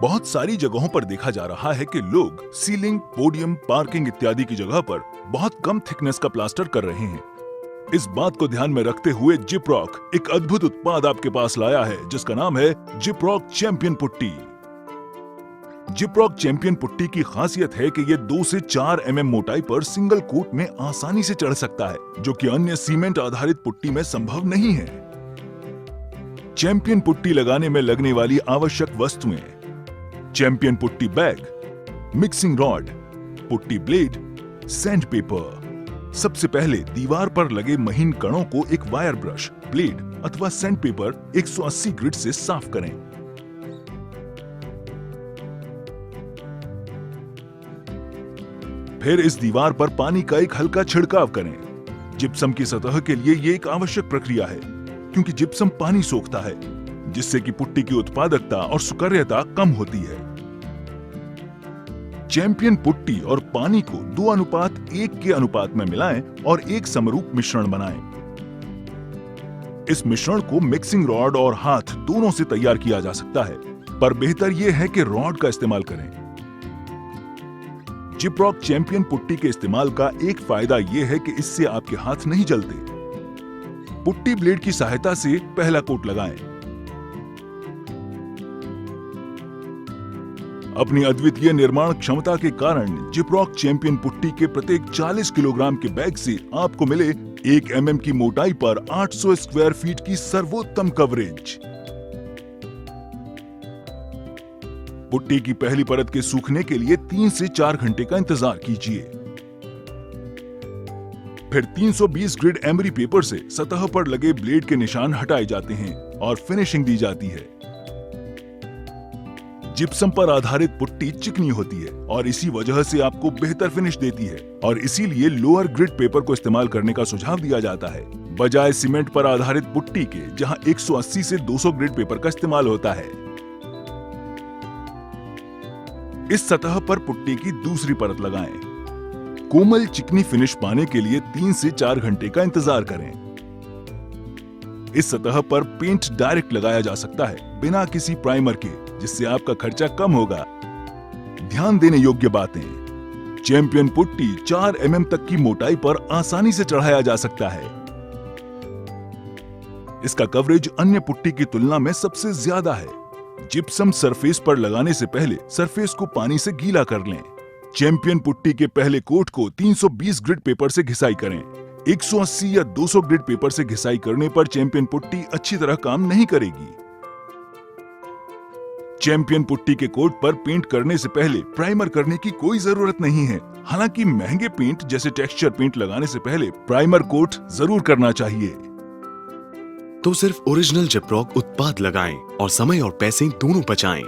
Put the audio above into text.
बहुत सारी जगहों पर देखा जा रहा है कि लोग सीलिंग, पोडियम, पार्किंग इत्यादि की जगह पर बहुत कम थिकनेस का प्लास्टर कर रहे हैं। इस बात को ध्यान में रखते हुए जिप्रॉक एक अद्भुत उत्पाद आपके पास लाया है जिसका नाम है जिप्रॉक चैंपियन पुट्टी। जिप्रॉक चैंपियन पुट्टी की खासियत है कि ये 2 से 4 mm मोटाई पर सिंगल कोट में आसानी से चढ़ सकता है, जो कि अन्य सीमेंट आधारित पुट्टी में संभव नहीं है। चैंपियन पुट्टी लगाने में लगने वाली आवश्यक वस्तुएं: champion putty bag, mixing rod, putty blade, sand paper. सबसे पहले दीवार पर लगे महीन कणों को एक वायर ब्रश, ब्लेड अथवा सैंड पेपर 180 ग्रिड से साफ करें। फिर इस दीवार पर पानी का एक हल्का छिड़काव करें। जिप्सम की सतह के लिए ये एक आवश्यक प्रक्रिया है, क्योंकि जिप्सम पानी सोखता है, जिससे कि पुट्टी की उत्पादकता और सुकर्यता कम होती है। चैंपियन पुट्टी और पानी को 2:1 के अनुपात में मिलाएं और एक समरूप मिश्रण बनाएं। इस मिश्रण को मिक्सिंग रॉड और हाथ दोनों से तैयार किया जा सकता है, पर बेहतर यह है कि रॉड का इस्तेमाल करें। जिप्रॉक चैंपियन पुट्टी के इस्तेमाल का एक फायदा यह है कि इससे आपके हाथ नहीं जलते। पुट्टी ब्लेड की सहायता से पहला कोट लगाएं। अपनी अद्वितीय निर्माण क्षमता के कारण जिप्रॉक चैंपियन पुट्टी के प्रत्येक 40 किलोग्राम के बैग से आपको मिले 1 mm की मोटाई पर 800 स्क्वायर फीट की सर्वोत्तम कवरेज। पुट्टी की पहली परत के सूखने के लिए 3 से 4 घंटे का इंतजार कीजिए। फिर 320 ग्रिड एमरी पेपर से सतह पर लगे ब्लेड के निशान हटाए जाते हैं और फिनिशिंग दी जाती है। जिप्सम पर आधारित पुट्टी चिकनी होती है और इसी वजह से आपको बेहतर फिनिश देती है, और इसीलिए लोअर ग्रिड पेपर को इस्तेमाल करने का सुझाव दिया जाता है, बजाय सीमेंट पर आधारित पुट्टी के जहां 180 से 200 ग्रिड पेपर का इस्तेमाल होता है। इस सतह पर पुट्टी की दूसरी परत लगाएं। कोमल चिकनी फिनिश पाने के लिए 3 से 4 घंटे का इंतजार करें। इस सतह पर पेंट डायरेक्ट लगाया जा सकता है बिना किसी प्राइमर के, जिससे आपका खर्चा कम होगा। ध्यान देने योग्य बातें: चैंपियन पुट्टी 4 mm तक की मोटाई पर आसानी से चढ़ाया जा सकता है। इसका कवरेज अन्य पुट्टी की तुलना में सबसे ज्यादा है। जिप्सम सरफेस पर लगाने से पहले सरफेस को पानी से गीला कर लें। चैंपियन पुट्टी के पहले कोट को 320 ग्रिड पेपर से घिसाई करें। 180 या 200 ग्रिड पेपर से घिसाई करने पर चैंपियन पुट्टी अच्छी तरह काम नहीं करेगी। चैंपियन पुट्टी के कोट पर पेंट करने से पहले प्राइमर करने की कोई जरूरत नहीं है। हालांकि महंगे पेंट जैसे टेक्सचर पेंट लगाने से पहले प्राइमर कोट जरूर करना चाहिए। तो सिर्फ ओरिजिनल जिप्रॉक उत्पाद लगाएं और समय और पैसे दोनों बचाएं।